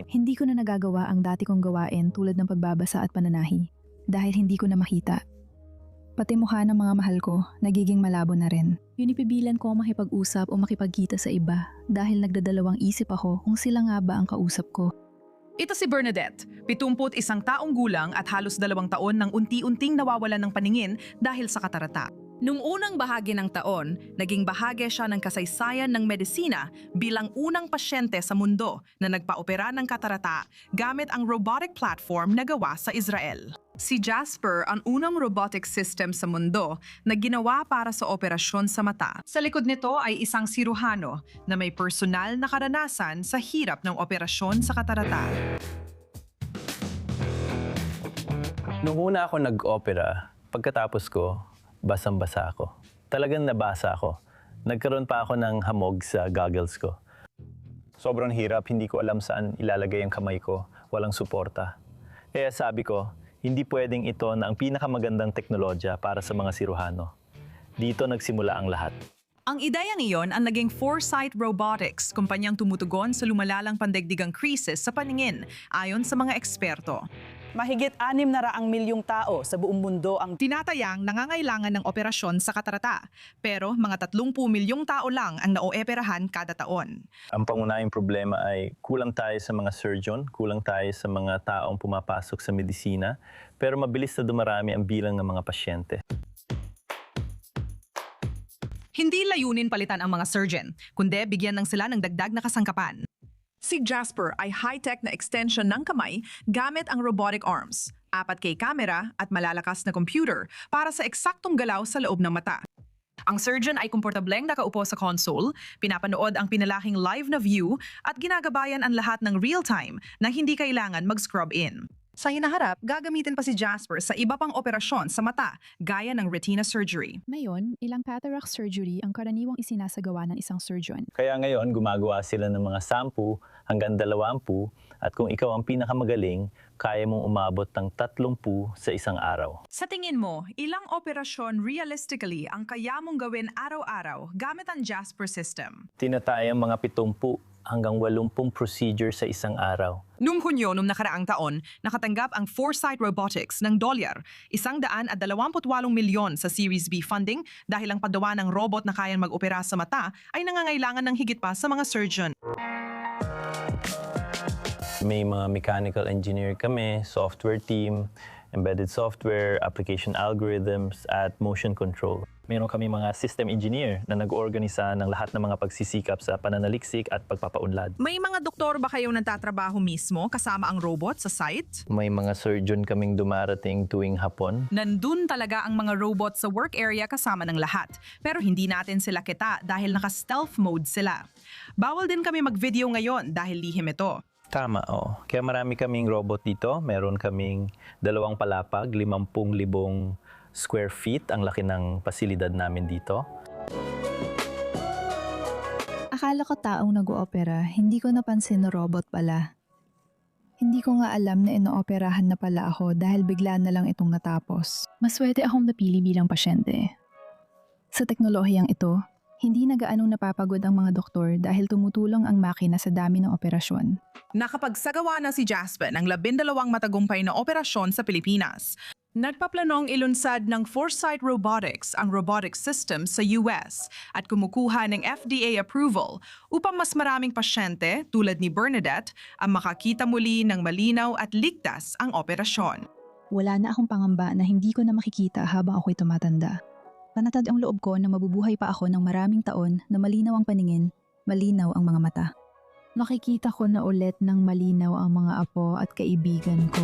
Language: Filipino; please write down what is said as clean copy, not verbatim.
Hindi ko na nagagawa ang dati kong gawain tulad ng pagbabasa at pananahi dahil hindi ko na makita. Pati mukha ng mga mahal ko, nagiging malabo na rin. Pinipigilan ko makipag-usap o makipagkita sa iba dahil nagdadalawang isip ako kung sila nga ba ang kausap ko. Ito si Bernadette, 71 taong gulang at halos 2 taon nang unti-unting nawawalan ng paningin dahil sa katarata. Nung unang bahagi ng taon, naging bahagi siya ng kasaysayan ng medisina bilang unang pasyente sa mundo na nagpa-opera ng katarata gamit ang robotic platform na gawa sa Israel. Si Jasper ang unang robotic system sa mundo na ginawa para sa operasyon sa mata. Sa likod nito ay isang siruhano na may personal na karanasan sa hirap ng operasyon sa katarata. Nung una ako nag-opera, pagkatapos ko, basang-basa ako. Talagang nabasa ako. Nagkaroon pa ako ng hamog sa goggles ko. Sobrang hirap, hindi ko alam saan ilalagay ang kamay ko. Walang suporta. Kaya sabi ko, hindi pwedeng ito na ang pinakamagandang teknolohiya para sa mga siruhano. Dito nagsimula ang lahat. Ang ideyang iyon ang naging Foresight Robotics, kumpanyang tumutugon sa lumalalang pandaigdigang krisis sa paningin, ayon sa mga eksperto. Mahigit 600 milyong tao sa buong mundo ang Tinatayang nangangailangan ng operasyon sa katarata, pero mga 30 milyong tao lang ang naooperahan kada taon. Ang pangunahing problema ay kulang tayo sa mga surgeon, kulang tayo sa mga taong pumapasok sa medisina, pero mabilis na dumarami ang bilang ng mga pasyente. Hindi layunin palitan ang mga surgeon, kundi bigyan ng sila ng dagdag na kasangkapan. Si Jasper ay high-tech na extension ng kamay gamit ang robotic arms, 4K camera at malalakas na computer para sa eksaktong galaw sa loob ng mata. Ang surgeon ay komportableng nakaupo sa console, pinapanood ang pinalaking live na view at ginagabayan ang lahat ng real-time na hindi kailangan mag-scrub in. Sa hinaharap, gagamitin pa si Jasper sa iba pang operasyon sa mata, gaya ng retina surgery. Ngayon, ilang cataract surgery ang karaniwang isinasagawa ng isang surgeon. Kaya ngayon, gumagawa sila ng mga 10 hanggang 20 at kung ikaw ang pinakamagaling, kaya mong umabot ng 30 sa isang araw. Sa tingin mo, ilang operasyon realistically ang kaya mong gawin araw-araw gamit ang Jasper system? Tinatayang mga 70 hanggang 80 procedure sa isang araw. Noong Hunyo noong nakaraang taon, nakatanggap ang Foresight Robotics ng dolyar, 128 milyon sa Series B funding dahil ang paggawa ng robot na kayang mag-opera sa mata ay nangangailangan ng higit pa sa mga surgeon. May mga mechanical engineer kami, software team, embedded software, application algorithms, at motion control. Meron kami mga system engineer na nag-organisa ng lahat ng mga pagsisikap sa pananaliksik at pagpapaunlad. May mga doktor ba kayong nagtatrabaho mismo kasama ang robot sa site? May mga surgeon kaming dumarating tuwing hapon. Nandun talaga ang mga robot sa work area kasama ng lahat. Pero hindi natin sila kita dahil naka-stealth mode sila. Bawal din kami mag-video ngayon dahil lihim ito. Tama, oo. Kaya marami kaming robot dito. Meron kaming 2 palapag, 50,000 square feet ang laki ng pasilidad namin dito. Akala ko taong nag-oopera, hindi ko napansin na robot pala. Hindi ko nga alam na inooperahan na pala ako dahil bigla na lang itong natapos. Maswerte akong napili bilang pasyente. Sa teknolohiyang ito, hindi na gaanong napapagod ang mga doktor dahil tumutulong ang makina sa dami ng operasyon. Nakapagsagawa na si Jasper ng 12 matagumpay na operasyon sa Pilipinas. Nagpaplanong ilunsad ng Foresight Robotics ang robotic system sa US at kumukuha ng FDA approval upang mas maraming pasyente tulad ni Bernadette ang makakita muli ng malinaw at ligtas ang operasyon. Wala na akong pangamba na hindi ko na makikita habang ako'y tumatanda. Panatag ang loob ko na mabubuhay pa ako ng maraming taon na malinaw ang paningin, malinaw ang mga mata. Nakikita ko na ulit ng malinaw ang mga apo at kaibigan ko.